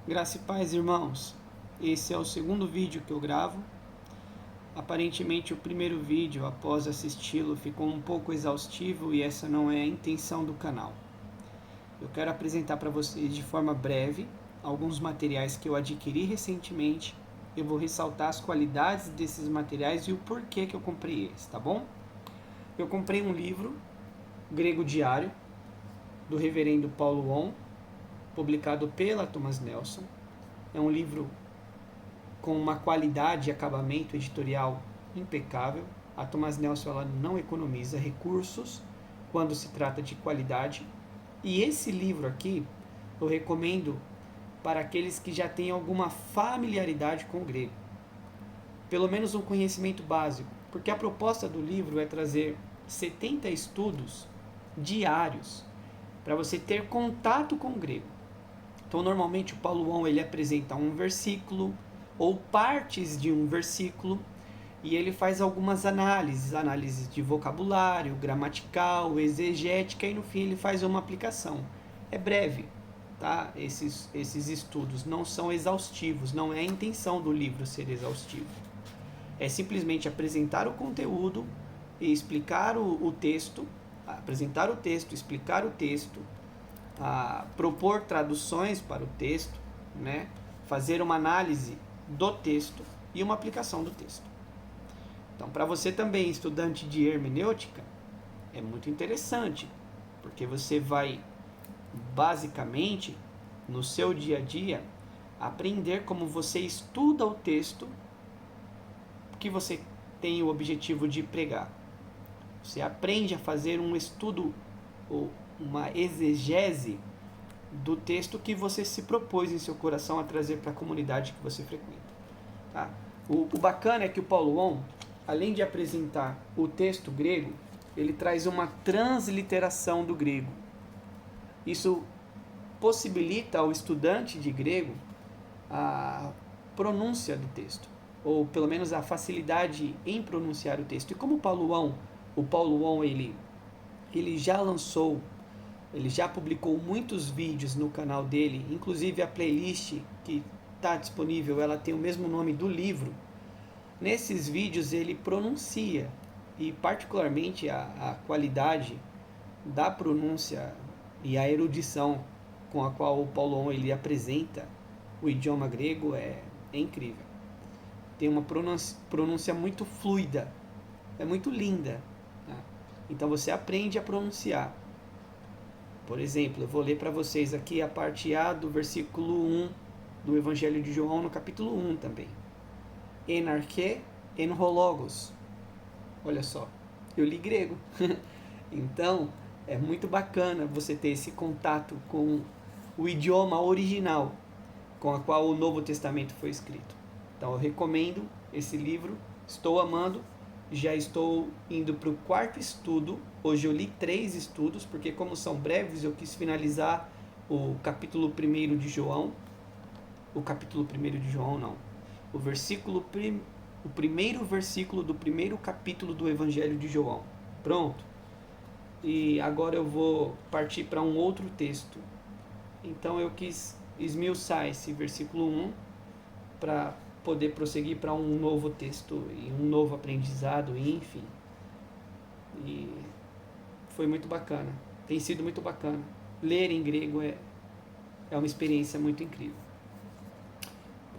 Graça e paz, irmãos. Esse é o segundo vídeo que eu gravo. Aparentemente o primeiro vídeo, após assisti-lo, ficou um pouco exaustivo e essa não é a intenção do canal. Eu quero apresentar para vocês de forma breve alguns materiais que eu adquiri recentemente. Eu vou ressaltar as qualidades desses materiais e o porquê que eu comprei eles, tá bom? Eu comprei um livro, Grego Diário, do reverendo Paulo On, publicado pela Thomas Nelson. É um livro com uma qualidade e acabamento editorial impecável. A Thomas Nelson ela não economiza recursos quando se trata de qualidade. E esse livro aqui eu recomendo para aqueles que já têm alguma familiaridade com o grego. Pelo menos um conhecimento básico, porque a proposta do livro é trazer 70 estudos diários para você ter contato com o grego. Então, normalmente o Paulo On ele apresenta um versículo ou partes de um versículo e ele faz algumas análises de vocabulário, gramatical, exegética e no fim ele faz uma aplicação. É breve, tá? Esses estudos não são exaustivos, não é a intenção do livro ser exaustivo. É simplesmente apresentar o conteúdo e explicar o texto, apresentar o texto, explicar o texto, propor traduções para o texto, né? Fazer uma análise do texto e uma aplicação do texto. Então, para você também, estudante de hermenêutica, é muito interessante, porque você vai, basicamente, no seu dia a dia, aprender como você estuda o texto que você tem o objetivo de pregar. Você aprende a fazer um estudo ou uma exegese do texto que você se propôs em seu coração a trazer para a comunidade que você frequenta. Tá? O bacana é que o Paulo On, além de apresentar o texto grego, ele traz uma transliteração do grego. Isso possibilita ao estudante de grego a pronúncia do texto, ou pelo menos a facilidade em pronunciar o texto. E como o Paulo On ele já lançou, ele já publicou muitos vídeos no canal dele, inclusive a playlist que está disponível, ela tem o mesmo nome do livro. Nesses vídeos ele pronuncia, e particularmente a qualidade da pronúncia e a erudição com a qual o Paulo On ele apresenta o idioma grego é incrível. Tem uma pronúncia muito fluida, é muito linda. Tá? Então você aprende a pronunciar. Por exemplo, eu vou ler para vocês aqui a parte A do versículo 1 do Evangelho de João, no capítulo 1 também. Enarche enhologos. Olha só, eu li grego. Então, é muito bacana você ter esse contato com o idioma original com a qual o Novo Testamento foi escrito. Então, eu recomendo esse livro, estou amando. Já estou indo para o quarto estudo. Hoje eu li 3 estudos, porque como são breves, eu quis finalizar o capítulo 1 de João. O capítulo 1 de João, não. O primeiro versículo do primeiro capítulo do Evangelho de João. Pronto. E agora eu vou partir para um outro texto. Então eu quis esmiuçar esse versículo 1 para poder prosseguir para um novo texto e um novo aprendizado, enfim. E foi muito bacana. Tem sido muito bacana. Ler em grego é uma experiência muito incrível.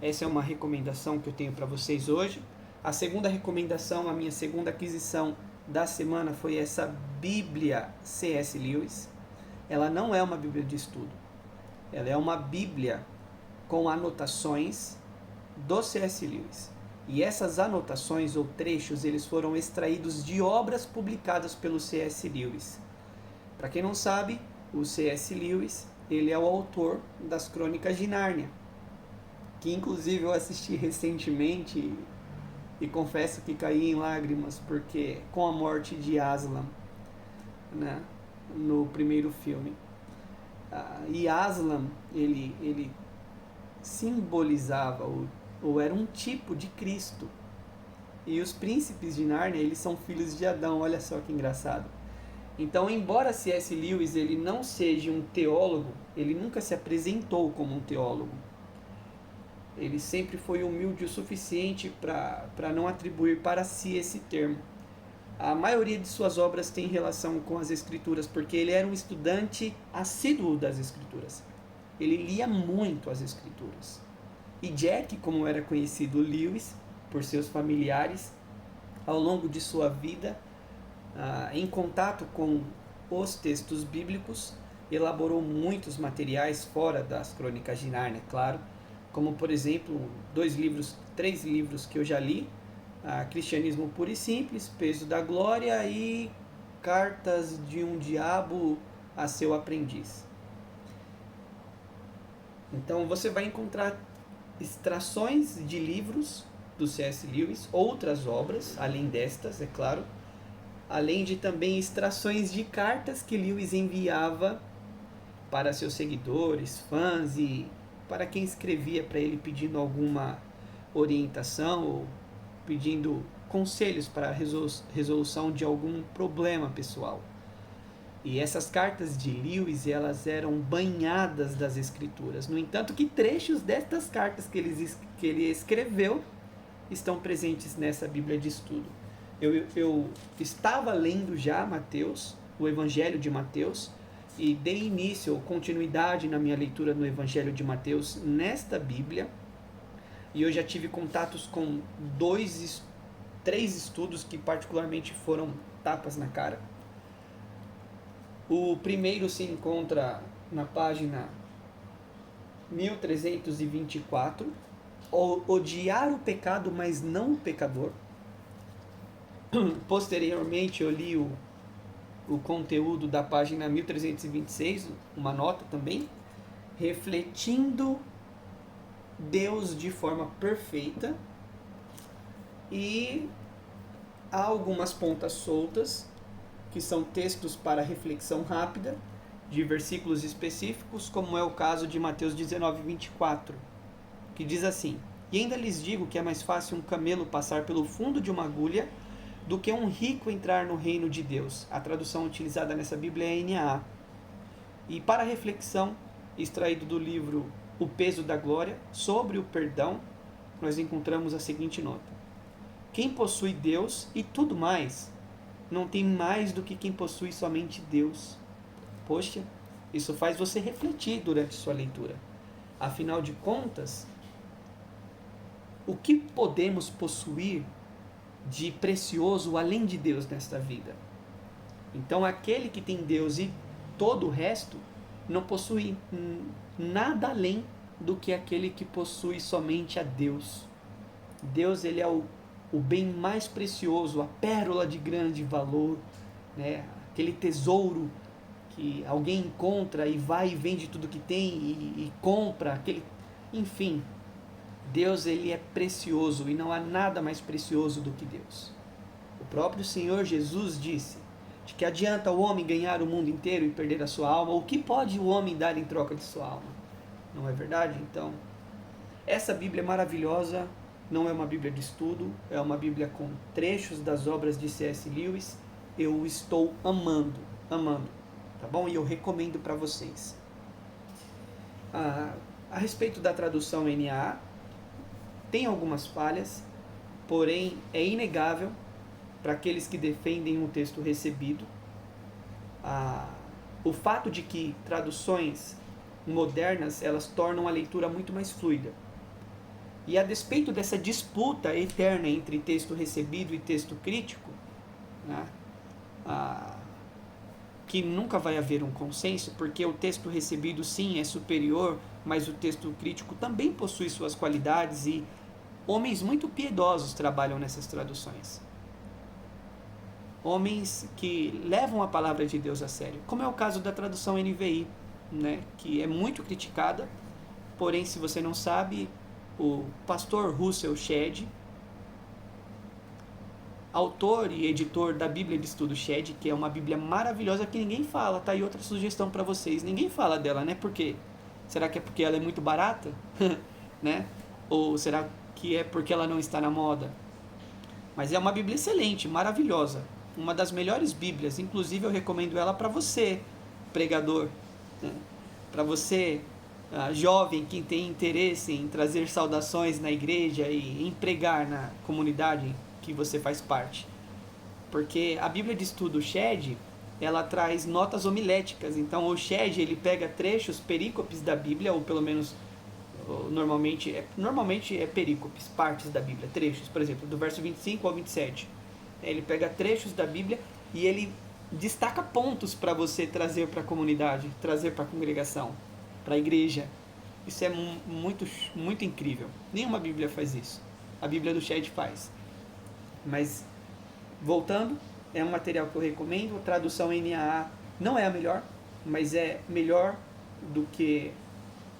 Essa é uma recomendação que eu tenho para vocês hoje. A segunda recomendação, a minha segunda aquisição da semana foi essa Bíblia C.S. Lewis. Ela não é uma Bíblia de estudo. Ela é uma Bíblia com anotações do C.S. Lewis. E essas anotações ou trechos, eles foram extraídos de obras publicadas pelo C.S. Lewis. Para quem não sabe, o C.S. Lewis, ele é o autor das Crônicas de Nárnia, que inclusive eu assisti recentemente e confesso que caí em lágrimas, porque com a morte de Aslan, né, no primeiro filme. E Aslan, ele simbolizava ou era um tipo de Cristo. E os príncipes de Nárnia, eles são filhos de Adão, olha só que engraçado. Então, embora C.S. Lewis ele não seja um teólogo, ele nunca se apresentou como um teólogo. Ele sempre foi humilde o suficiente para não atribuir para si esse termo. A maioria de suas obras tem relação com as Escrituras, porque ele era um estudante assíduo das Escrituras. Ele lia muito as Escrituras. E Jack, como era conhecido Lewis por seus familiares, ao longo de sua vida, em contato com os textos bíblicos, elaborou muitos materiais fora das Crônicas de Nárnia, claro, como por exemplo 3 livros que eu já li, Cristianismo Puro e Simples, Peso da Glória e Cartas de um Diabo a Seu Aprendiz. Então você vai encontrar extrações de livros do C.S. Lewis, outras obras, além destas, é claro, além de também extrações de cartas que Lewis enviava para seus seguidores, fãs e para quem escrevia para ele pedindo alguma orientação ou pedindo conselhos para a resolução de algum problema pessoal. E essas cartas de Lewis, elas eram banhadas das Escrituras. No entanto, que trechos destas cartas que ele escreveu estão presentes nessa Bíblia de Estudo. Eu estava lendo já Mateus, o Evangelho de Mateus, e dei início ou continuidade na minha leitura no Evangelho de Mateus nesta Bíblia. E eu já tive contatos com 3 estudos que particularmente foram tapas na cara. O primeiro se encontra na página 1324, Odiar o pecado, mas não o pecador. Posteriormente eu li o conteúdo da página 1326, uma nota também, Refletindo Deus de forma perfeita, e há algumas pontas soltas, que são textos para reflexão rápida, de versículos específicos, como é o caso de Mateus 19, 24, que diz assim: E ainda lhes digo que é mais fácil um camelo passar pelo fundo de uma agulha do que um rico entrar no reino de Deus. A tradução utilizada nessa Bíblia é NAA. E para reflexão, extraído do livro O Peso da Glória, sobre o perdão, nós encontramos a seguinte nota: Quem possui Deus e tudo mais, não tem mais do que quem possui somente Deus. Poxa, isso faz você refletir durante sua leitura. Afinal de contas, o que podemos possuir de precioso além de Deus nesta vida? Então, aquele que tem Deus e todo o resto não possui nada além do que aquele que possui somente a Deus. Deus, ele é o bem mais precioso, a pérola de grande valor, né? Aquele tesouro que alguém encontra e vai e vende tudo que tem e compra, enfim, Deus, ele é precioso e não há nada mais precioso do que Deus. O próprio Senhor Jesus disse: de que adianta o homem ganhar o mundo inteiro e perder a sua alma? O que pode o homem dar em troca de sua alma? Não é verdade? Então, essa Bíblia maravilhosa não é uma Bíblia de estudo, é uma Bíblia com trechos das obras de C.S. Lewis. Eu estou amando, tá bom? E eu recomendo para vocês. A respeito da tradução NAA, tem algumas falhas, porém é inegável para aqueles que defendem um texto recebido o fato de que traduções modernas, elas tornam a leitura muito mais fluida. E a despeito dessa disputa eterna entre texto recebido e texto crítico, né, que nunca vai haver um consenso, porque o texto recebido sim é superior, mas o texto crítico também possui suas qualidades, e homens muito piedosos trabalham nessas traduções. Homens que levam a palavra de Deus a sério, como é o caso da tradução NVI, né, que é muito criticada, porém, se você não sabe, o pastor Russell Shedd, autor e editor da Bíblia de Estudo Shedd, que é uma Bíblia maravilhosa que ninguém fala, tá aí outra sugestão para vocês, ninguém fala dela, né? Por quê? Será que é porque ela é muito barata? Né? Ou será que é porque ela não está na moda? Mas é uma Bíblia excelente, maravilhosa, uma das melhores Bíblias, inclusive eu recomendo ela para você, pregador, né? Para você jovem que tem interesse em trazer saudações na igreja e empregar na comunidade que você faz parte. Porque a Bíblia de Estudo SHED, ela traz notas homiléticas. Então o SHED, ele pega trechos, perícopes da Bíblia, ou pelo menos normalmente é perícopes, partes da Bíblia, trechos, por exemplo, do verso 25 ao 27. Ele pega trechos da Bíblia e ele destaca pontos para você trazer para a comunidade, trazer para a congregação, para a igreja. Isso é muito, muito incrível. Nenhuma Bíblia faz isso. A Bíblia do SHED faz. Mas, voltando, é um material que eu recomendo. A tradução NAA não é a melhor, mas é melhor do que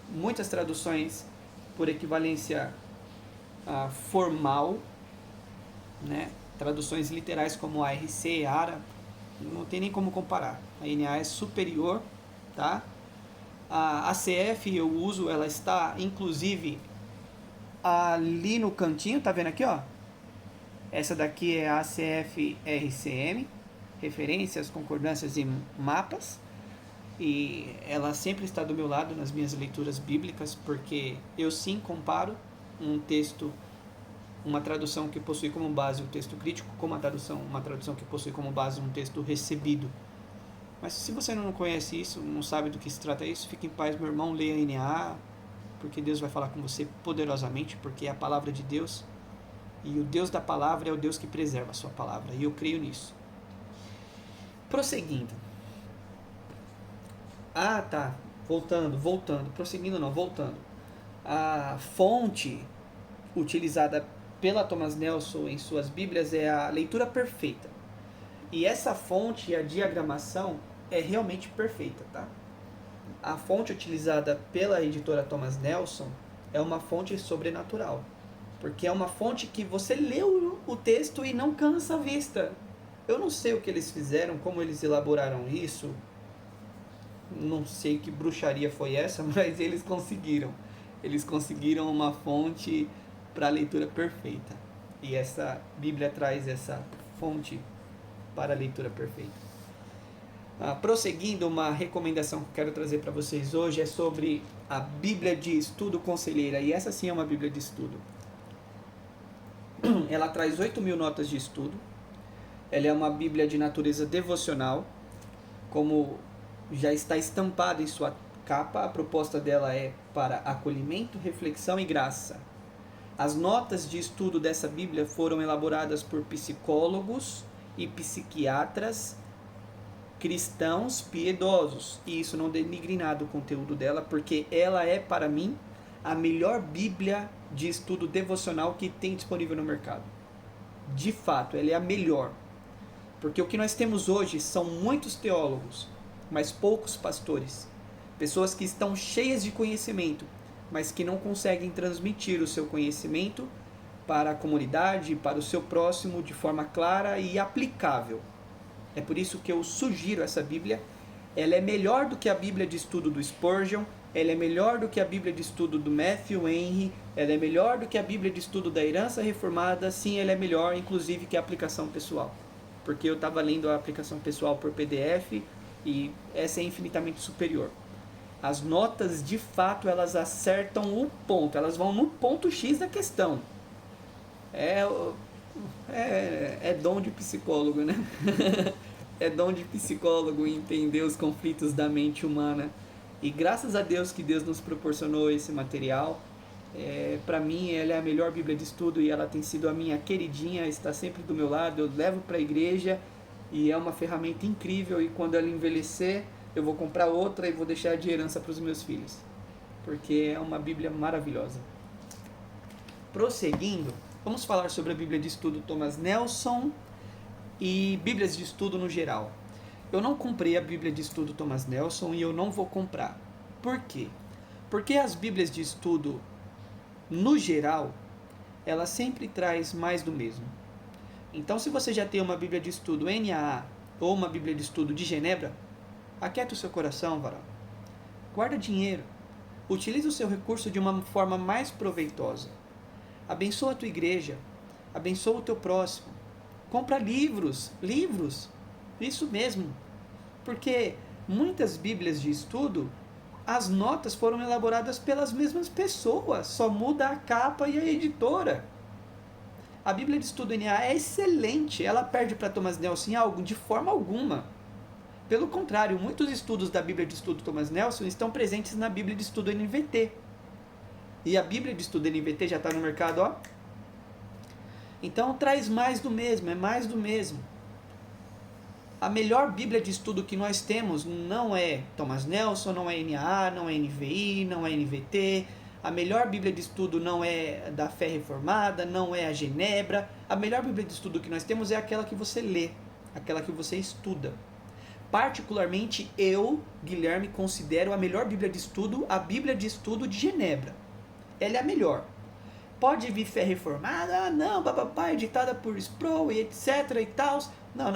muitas traduções por equivalência formal, né? Traduções literais como ARC, ARA, não tem nem como comparar. A NAA é superior, tá? A ACF eu uso, ela está inclusive ali no cantinho, tá vendo aqui, ó? Essa daqui é a ACF RCM, referências, concordâncias e mapas. E ela sempre está do meu lado nas minhas leituras bíblicas, porque eu sim comparo um texto, uma tradução que possui como base um texto crítico, com uma tradução que possui como base um texto recebido. Mas se você não conhece isso, não sabe do que se trata isso, fique em paz, meu irmão, leia a NAA, porque Deus vai falar com você poderosamente, porque é a palavra de Deus, e o Deus da palavra é o Deus que preserva a sua palavra, e eu creio nisso. Prosseguindo. Voltando. A fonte utilizada pela Thomas Nelson em suas Bíblias é a leitura perfeita. E essa fonte, a diagramação, é realmente perfeita, tá? A fonte utilizada pela editora Thomas Nelson é uma fonte sobrenatural. Porque é uma fonte que você lê o texto e não cansa a vista. Eu não sei o que eles fizeram, como eles elaboraram isso. Não sei que bruxaria foi essa, mas eles conseguiram. Eles conseguiram uma fonte para a leitura perfeita. E essa Bíblia traz essa fonte para a leitura perfeita. Prosseguindo, uma recomendação que eu quero trazer para vocês hoje é sobre a Bíblia de Estudo Conselheira. E essa sim é uma Bíblia de estudo. Ela traz 8.000 notas de estudo. Ela é uma Bíblia de natureza devocional. Como já está estampada em sua capa, a proposta dela é para acolhimento, reflexão e graça. As notas de estudo dessa Bíblia foram elaboradas por psicólogos e psiquiatras cristãos piedosos. E isso não denigre nada o conteúdo dela, porque ela é, para mim, a melhor Bíblia de estudo devocional que tem disponível no mercado. De fato, ela é a melhor. Porque o que nós temos hoje são muitos teólogos, mas poucos pastores. Pessoas que estão cheias de conhecimento, mas que não conseguem transmitir o seu conhecimento para a comunidade, para o seu próximo de forma clara e aplicável. É por isso que eu sugiro essa Bíblia. Ela é melhor do que a Bíblia de estudo do Spurgeon, ela é melhor do que a Bíblia de estudo do Matthew Henry, ela é melhor do que a Bíblia de estudo da Herança Reformada, sim, ela é melhor, inclusive, que a aplicação pessoal. Porque eu estava lendo a aplicação pessoal por PDF e essa é infinitamente superior. As notas, de fato, elas acertam o ponto, elas vão no ponto X da questão. É dom de psicólogo, né? É dom de psicólogo entender os conflitos da mente humana. E graças a Deus que Deus nos proporcionou esse material. Para mim, ela é a melhor Bíblia de estudo e ela tem sido a minha queridinha, está sempre do meu lado. Eu levo para a igreja e é uma ferramenta incrível. E quando ela envelhecer, eu vou comprar outra e vou deixar de herança para os meus filhos. Porque é uma Bíblia maravilhosa. Prosseguindo, vamos falar sobre a Bíblia de estudo Thomas Nelson e Bíblias de estudo no geral. Eu não comprei a Bíblia de estudo Thomas Nelson e eu não vou comprar. Por quê? Porque as Bíblias de estudo, no geral, ela sempre traz mais do mesmo. Então, se você já tem uma Bíblia de estudo NAA ou uma Bíblia de estudo de Genebra, aquieta o seu coração, varão. Guarda dinheiro. Utilize o seu recurso de uma forma mais proveitosa. Abençoa a tua igreja. Abençoa o teu próximo. Compra livros. Isso mesmo. Porque muitas Bíblias de estudo as notas foram elaboradas pelas mesmas pessoas, só muda a capa e a editora. A Bíblia de Estudo NA é excelente, ela perde para Thomas Nelson em algo? De forma alguma. Pelo contrário, muitos estudos da Bíblia de Estudo Thomas Nelson estão presentes na Bíblia de Estudo NVT. E a Bíblia de Estudo NVT já está no mercado, ó. Então traz mais do mesmo, é mais do mesmo. A melhor Bíblia de Estudo que nós temos não é Thomas Nelson, não é NAA, não é NVI, não é NVT. A melhor Bíblia de Estudo não é da Fé Reformada, não é a Genebra. A melhor Bíblia de Estudo que nós temos é aquela que você lê, aquela que você estuda. Particularmente, eu, Guilherme, considero a melhor Bíblia de Estudo a Bíblia de Estudo de Genebra. Ela é a melhor. Pode vir Fé Reformada, não, bababá, editada por Sproul e etc e tal. Não.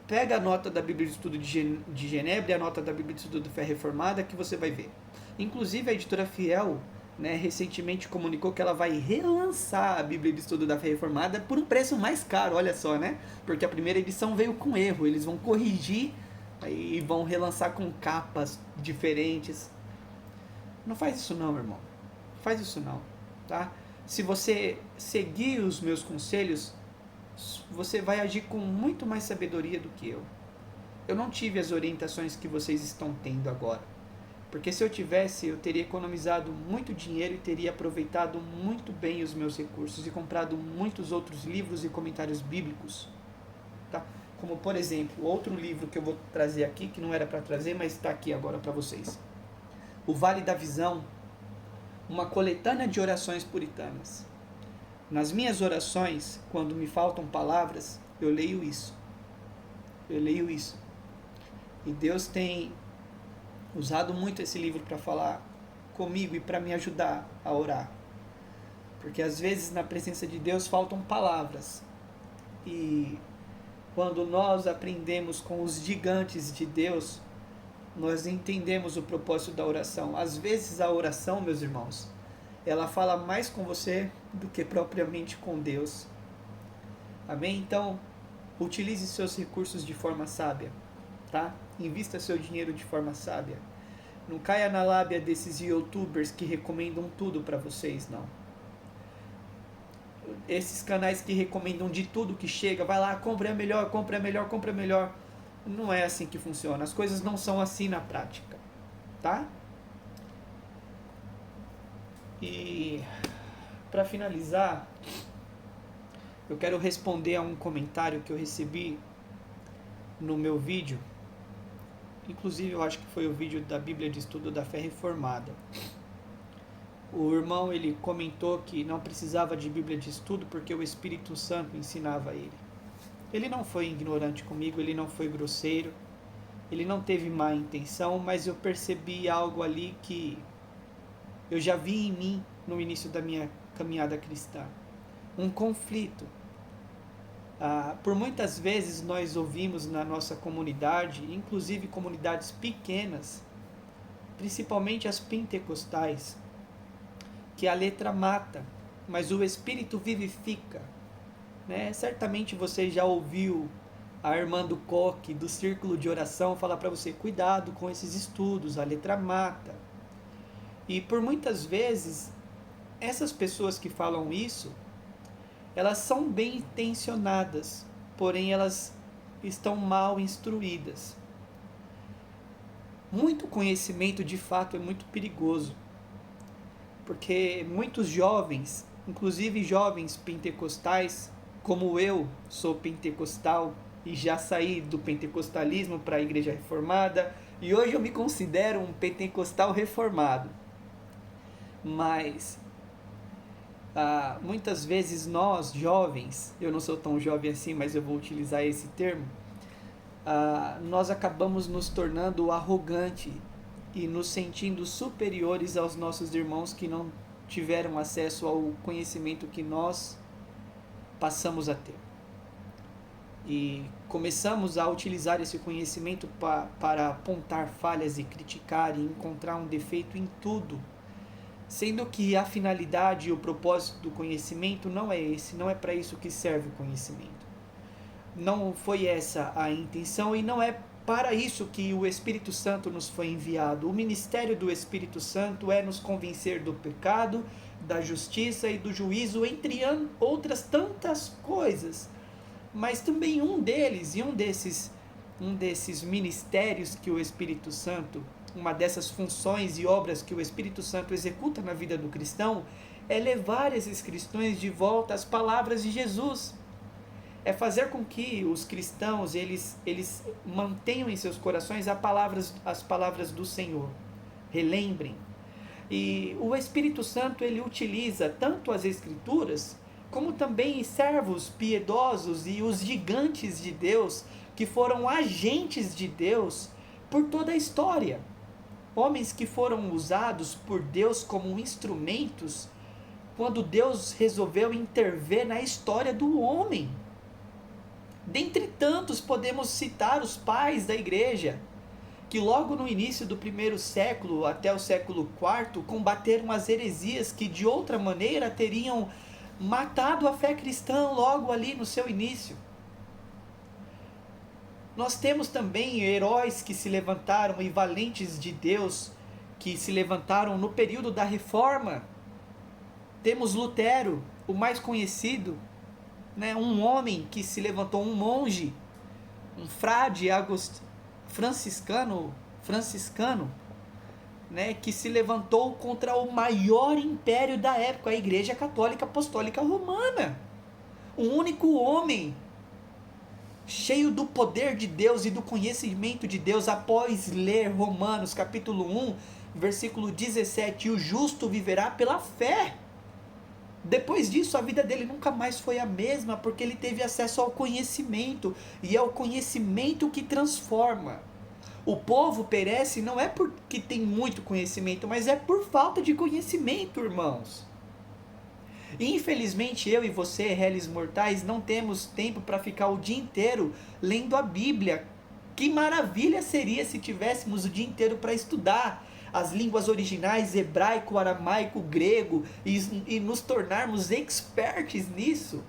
Pega a nota da Bíblia de Estudo de Genebra e a nota da Bíblia de Estudo de Fé Reformada que você vai ver. Inclusive a editora Fiel, né, recentemente comunicou que ela vai relançar a Bíblia de Estudo da Fé Reformada por um preço mais caro, olha só, né? Porque a primeira edição veio com erro, eles vão corrigir e vão relançar com capas diferentes. Não faz isso não, irmão. Faz isso não, tá? Se você seguir os meus conselhos, você vai agir com muito mais sabedoria do que eu. Eu não tive as orientações que vocês estão tendo agora. Porque se eu tivesse, eu teria economizado muito dinheiro e teria aproveitado muito bem os meus recursos e comprado muitos outros livros e comentários bíblicos. Tá? Como, por exemplo, outro livro que eu vou trazer aqui, que não era para trazer, mas está aqui agora para vocês. O Vale da Visão, uma coletânea de orações puritanas. Nas minhas orações, quando me faltam palavras, eu leio isso. E Deus tem usado muito esse livro para falar comigo e para me ajudar a orar. Porque às vezes na presença de Deus faltam palavras. E quando nós aprendemos com os gigantes de Deus, nós entendemos o propósito da oração. Às vezes a oração, meus irmãos, ela fala mais com você do que propriamente com Deus. Amém? Então, utilize seus recursos de forma sábia, tá? Invista seu dinheiro de forma sábia. Não caia na lábia desses youtubers que recomendam tudo para vocês, não. Esses canais que recomendam de tudo que chega, vai lá, compre a melhor, compre a melhor, compre a melhor. Não é assim que funciona. As coisas não são assim na prática, tá? E para finalizar, eu quero responder a um comentário que eu recebi no meu vídeo. Inclusive, eu acho que foi o vídeo da Bíblia de Estudo da Fé Reformada. O irmão, ele comentou que não precisava de Bíblia de Estudo porque o Espírito Santo ensinava ele. Ele não foi ignorante comigo, ele não foi grosseiro, ele não teve má intenção, mas eu percebi algo ali que eu já vi em mim no início da minha caminhada cristã. Um conflito. Por muitas vezes nós ouvimos na nossa comunidade, inclusive comunidades pequenas, principalmente as pentecostais, que a letra mata, mas o Espírito vivifica. Né? Certamente você já ouviu a irmã do coque, do círculo de oração, falar para você, cuidado com esses estudos, a letra mata. E por muitas vezes, essas pessoas que falam isso, elas são bem intencionadas, porém elas estão mal instruídas. Muito conhecimento de fato é muito perigoso, porque muitos jovens, inclusive jovens pentecostais, como eu sou pentecostal e já saí do pentecostalismo para a igreja reformada, e hoje eu me considero um pentecostal reformado. Mas muitas vezes nós, jovens, eu não sou tão jovem assim, mas eu vou utilizar esse termo, nós acabamos nos tornando arrogantes e nos sentindo superiores aos nossos irmãos que não tiveram acesso ao conhecimento que nós passamos a ter. E começamos a utilizar esse conhecimento para apontar falhas e criticar e encontrar um defeito em tudo, sendo que a finalidade e o propósito do conhecimento não é esse, não é para isso que serve o conhecimento. Não foi essa a intenção e não é para isso que o Espírito Santo nos foi enviado. O ministério do Espírito Santo é nos convencer do pecado, da justiça e do juízo, entre outras tantas coisas. Mas também um desses ministérios que o Espírito Santo, uma dessas funções e obras que o Espírito Santo executa na vida do cristão, é levar esses cristãos de volta às palavras de Jesus. É fazer com que os cristãos eles mantenham em seus corações as palavras do Senhor. Relembrem. E o Espírito Santo ele utiliza tanto as Escrituras, como também servos piedosos e os gigantes de Deus, que foram agentes de Deus por toda a história. Homens que foram usados por Deus como instrumentos, quando Deus resolveu intervir na história do homem. Dentre tantos, podemos citar os pais da igreja, que logo no início do primeiro século até o século IV combateram as heresias que de outra maneira teriam matado a fé cristã logo ali no seu início. Nós temos também heróis que se levantaram e valentes de Deus que se levantaram no período da Reforma. Temos Lutero, o mais conhecido, né? Um homem que se levantou, um monge, um frade franciscano, né, que se levantou contra o maior império da época, a Igreja Católica Apostólica Romana. Um único homem, cheio do poder de Deus e do conhecimento de Deus, após ler Romanos capítulo 1, versículo 17, o justo viverá pela fé. Depois disso, a vida dele nunca mais foi a mesma, porque ele teve acesso ao conhecimento, e é o conhecimento que transforma. O povo perece não é porque tem muito conhecimento, mas é por falta de conhecimento, irmãos. E infelizmente eu e você, réis mortais, não temos tempo para ficar o dia inteiro lendo a Bíblia. Que maravilha seria se tivéssemos o dia inteiro para estudar as línguas originais, hebraico, aramaico, grego, e nos tornarmos experts nisso,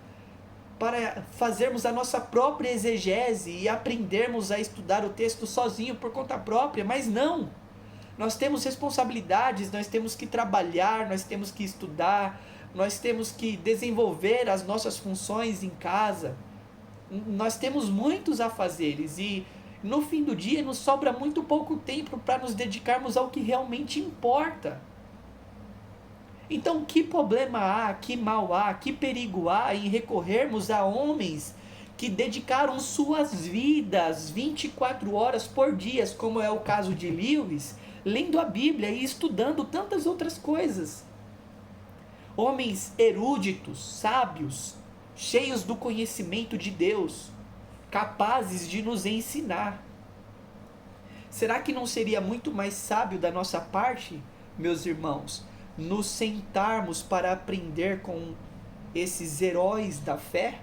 para fazermos a nossa própria exegese e aprendermos a estudar o texto sozinho por conta própria. Mas não, nós temos responsabilidades, nós temos que trabalhar, nós temos que estudar, nós temos que desenvolver as nossas funções em casa, nós temos muitos afazeres e no fim do dia nos sobra muito pouco tempo para nos dedicarmos ao que realmente importa. Então, que problema há, que mal há, que perigo há em recorrermos a homens que dedicaram suas vidas 24 horas por dia, como é o caso de Lewis, lendo a Bíblia e estudando tantas outras coisas? Homens eruditos, sábios, cheios do conhecimento de Deus, capazes de nos ensinar. Será que não seria muito mais sábio da nossa parte, meus irmãos, nos sentarmos para aprender com esses heróis da fé?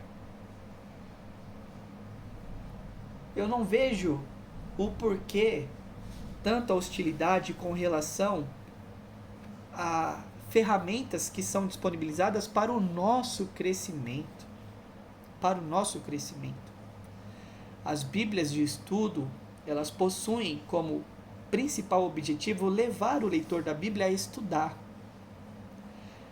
Eu não vejo o porquê tanta hostilidade com relação a ferramentas que são disponibilizadas para o nosso crescimento. Para o nosso crescimento. As Bíblias de estudo, elas possuem como principal objetivo levar o leitor da Bíblia a estudar.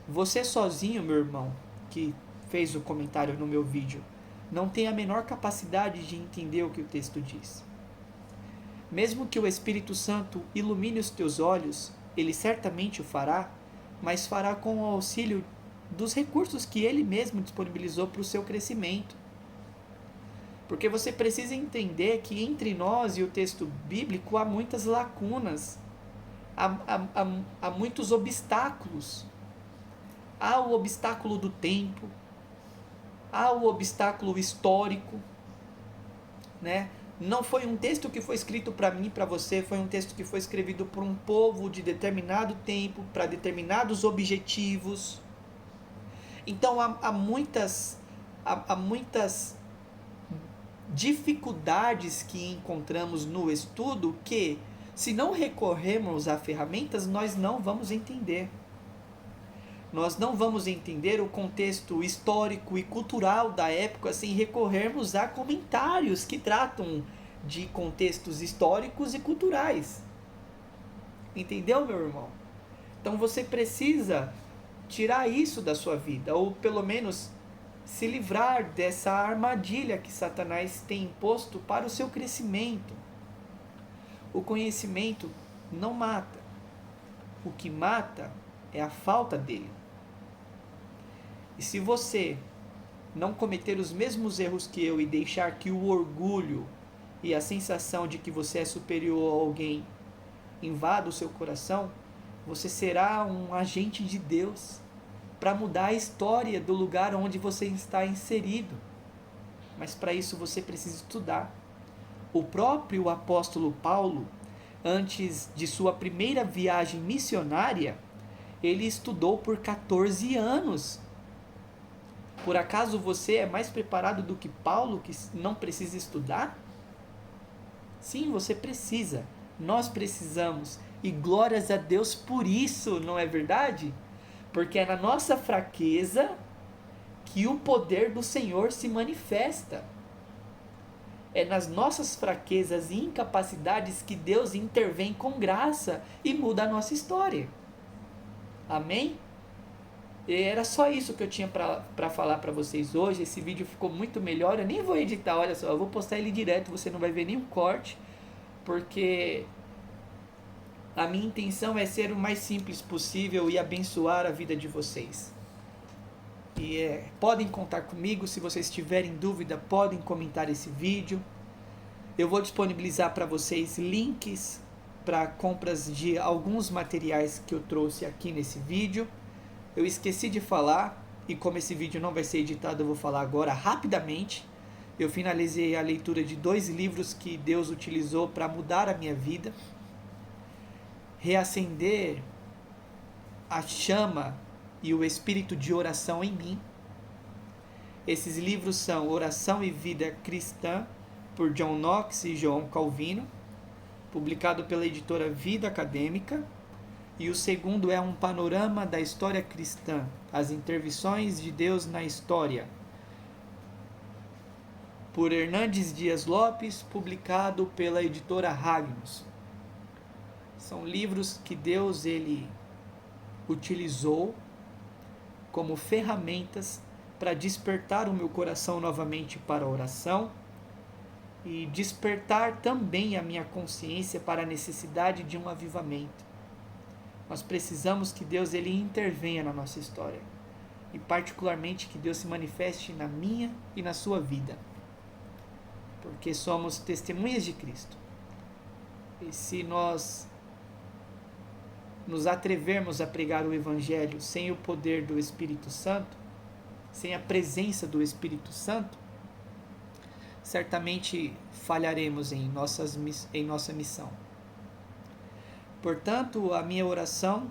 Você sozinho, meu irmão, que fez o comentário no meu vídeo, não tem a menor capacidade de entender o que o texto diz. Mesmo que o Espírito Santo ilumine os teus olhos, ele certamente o fará, mas fará com o auxílio dos recursos que ele mesmo disponibilizou para o seu crescimento. Porque você precisa entender que entre nós e o texto bíblico há muitas lacunas, há muitos obstáculos. Há o obstáculo do tempo, há o obstáculo histórico, né? Não foi um texto que foi escrito para mim, para você, foi um texto que foi escrito por um povo de determinado tempo, para determinados objetivos. Então há muitas dificuldades que encontramos no estudo que, se não recorrermos a ferramentas, nós não vamos entender. Nós não vamos entender o contexto histórico e cultural da época sem recorrermos a comentários que tratam de contextos históricos e culturais. Entendeu, meu irmão? Então você precisa tirar isso da sua vida, ou pelo menos se livrar dessa armadilha que Satanás tem imposto para o seu crescimento. O conhecimento não mata. O que mata é a falta dele. E se você não cometer os mesmos erros que eu e deixar que o orgulho e a sensação de que você é superior a alguém invada o seu coração, você será um agente de Deus para mudar a história do lugar onde você está inserido. Mas para isso você precisa estudar. O próprio apóstolo Paulo, antes de sua primeira viagem missionária, ele estudou por 14 anos. Por acaso você é mais preparado do que Paulo, que não precisa estudar? Sim, você precisa. Nós precisamos. E glórias a Deus por isso, não é verdade? Porque é na nossa fraqueza que o poder do Senhor se manifesta. É nas nossas fraquezas e incapacidades que Deus intervém com graça e muda a nossa história. Amém? E era só isso que eu tinha para falar para vocês hoje. Esse vídeo ficou muito melhor. Eu nem vou editar, olha só. Eu vou postar ele direto, você não vai ver nenhum corte. Porque a minha intenção é ser o mais simples possível e abençoar a vida de vocês. E podem contar comigo, se vocês tiverem dúvida, podem comentar esse vídeo. Eu vou disponibilizar para vocês links para compras de alguns materiais que eu trouxe aqui nesse vídeo. Eu esqueci de falar, e como esse vídeo não vai ser editado, eu vou falar agora rapidamente. Eu finalizei a leitura de 2 livros que Deus utilizou para mudar a minha vida, reacender a chama e o espírito de oração em mim. Esses livros são Oração e Vida Cristã, por John Knox e João Calvino, publicado pela editora Vida Acadêmica. E o segundo é Um Panorama da História Cristã, as intervenções de Deus na História, por Hernandes Dias Lopes, publicado pela editora Ragnos. São livros que Deus ele utilizou como ferramentas para despertar o meu coração novamente para a oração e despertar também a minha consciência para a necessidade de um avivamento. Nós precisamos que Deus ele intervenha na nossa história e particularmente que Deus se manifeste na minha e na sua vida, porque somos testemunhas de Cristo. E se nós nos atrevermos a pregar o Evangelho sem o poder do Espírito Santo, sem a presença do Espírito Santo, certamente falharemos em nossa missão. Portanto, a minha oração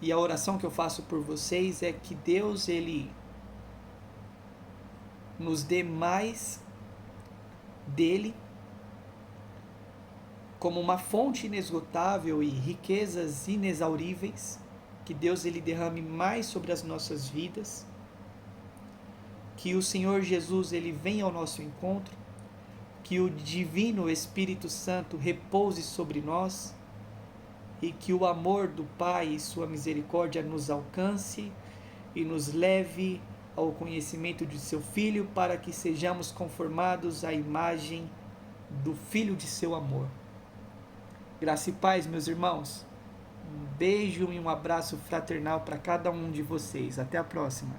e a oração que eu faço por vocês é que Deus ele nos dê mais dele como uma fonte inesgotável e riquezas inexauríveis, que Deus ele derrame mais sobre as nossas vidas, que o Senhor Jesus ele venha ao nosso encontro, que o divino Espírito Santo repouse sobre nós e que o amor do Pai e sua misericórdia nos alcance e nos leve ao conhecimento de seu Filho, para que sejamos conformados à imagem do Filho de seu amor. Graça e paz, meus irmãos. Um beijo e um abraço fraternal para cada um de vocês. Até a próxima.